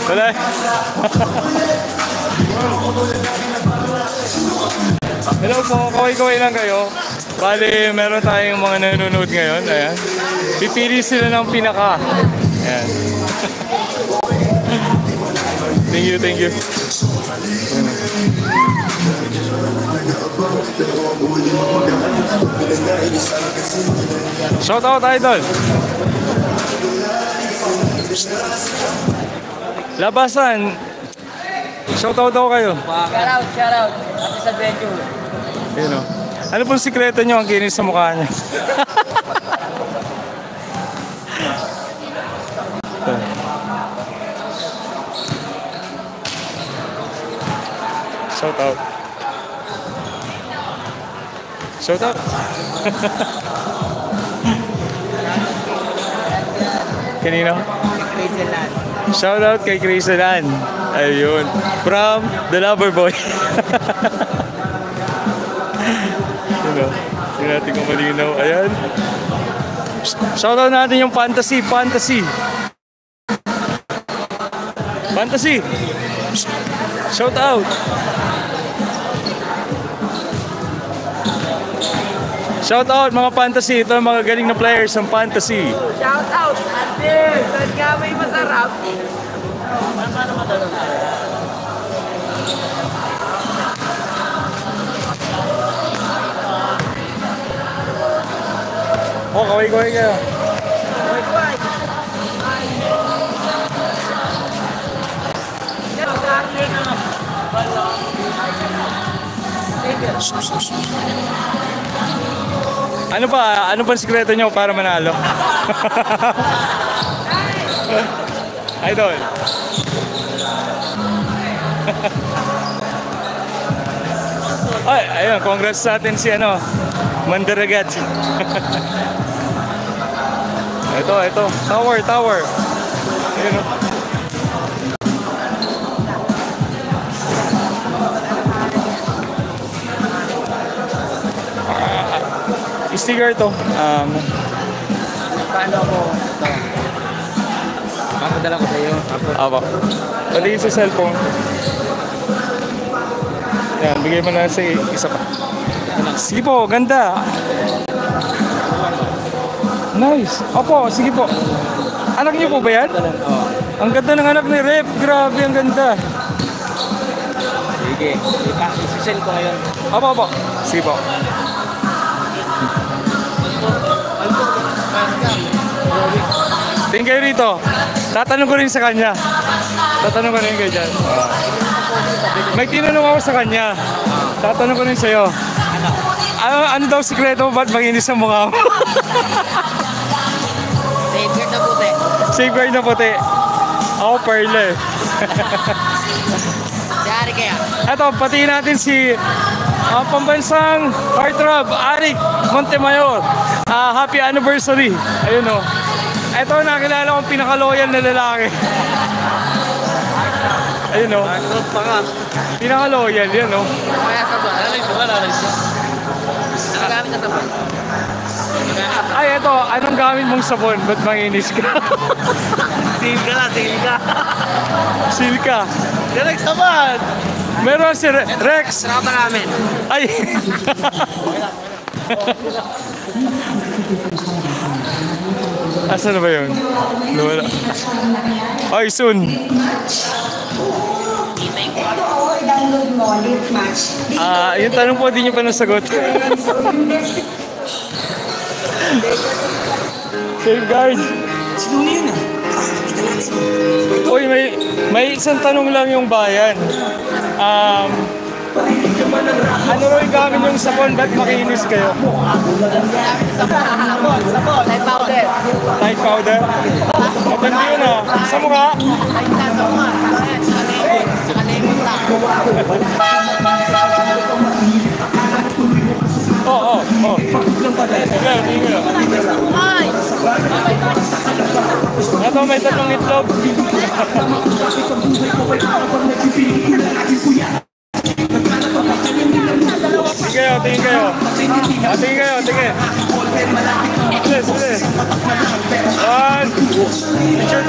Wala. Hello po, kaway-kaway lang kayo. Bali, meron tayong mga nanonood ngayon. Ayan. Pipili sila ng pinaka. Ayan. Thank you, thank you. Shout out, idol. Labasan. Shout out daw kayo. Shout out. Happy sa adventure. Ayun o. Ano pong sikreto nyo ang kinis sa mukha niya? Shout out. Shout out. Kanino? Shout out kay Criselan. Ayun. From the Lover Boy. Hindi natin kung malinaw. Ayan. Shout out natin yung fantasy. Fantasy. Fantasy. Shout out. Shout out mga fantasy. Ito mga galing na players ng fantasy. Shout out. Ate, saan ka may masarap? Paano madalong? Oh, kaway-kaway kayo. Kaway-kaway. Ano pa? Ano pa sikreto nyo para manalo? Idol. Ay, ayun, congrats sa atin si ano, Mandaragat. Ito. Tower. Ayun o. Sticker to. Paano ako ito? Papadala ko sa iyo. Apo. Pati sa cellphone. Yan, bigay mo na sa isa pa. Sige po, ganda. Nice. Opo, sige po. Anak niyo po ba yan? Oo. Ang ganda ng anak ni Rep. Grabe, ang ganda. Sige. Isisend ko ngayon. Opo. Sige po. Tingin kayo rito. Tatanong ko rin sa kanya. Tatanong ko rin kayo dyan. May tinanong ako sa kanya. Tatanong ko rin sa'yo. Ano daw sikreto mo? Ba't maginis ang mukha mo? Safeguard na puti. Safeguard na puti. Ako perle. Dari kaya. Eto, patiin natin si pambansang heartthrob, Arik Montemayor. Happy anniversary. Ayun o. Ito, nakilala kong pinaka-loyal na lalaki. Ayun o. Pinaka-loyal, yan o. Kaya sabon. Nagamit na sabon. Ay, ito. Anong gamit mong sabon? Ba't manginis ka? Silka. Silka. Direct sabon. Meron si Rex. Sarap namin. Ay. Asan na ba yun? Nawala. Ay, soon. Yung tanong po, di nyo pa nasagot. Safeguard. Sino yun ah? Uy, may isang tanong lang yung bayan. Ano rin gamit yung sabon? Ba't makinis kayo? Sabon. Light powder. Light powder? Maganda yun ah. Sa mukha? Light na sa mukha. Saka lemon lang. Oo. Tingnan. Ay! Ito, may tatlong itlog. Tingin kayo. Tingin. Bilis. One. Picture.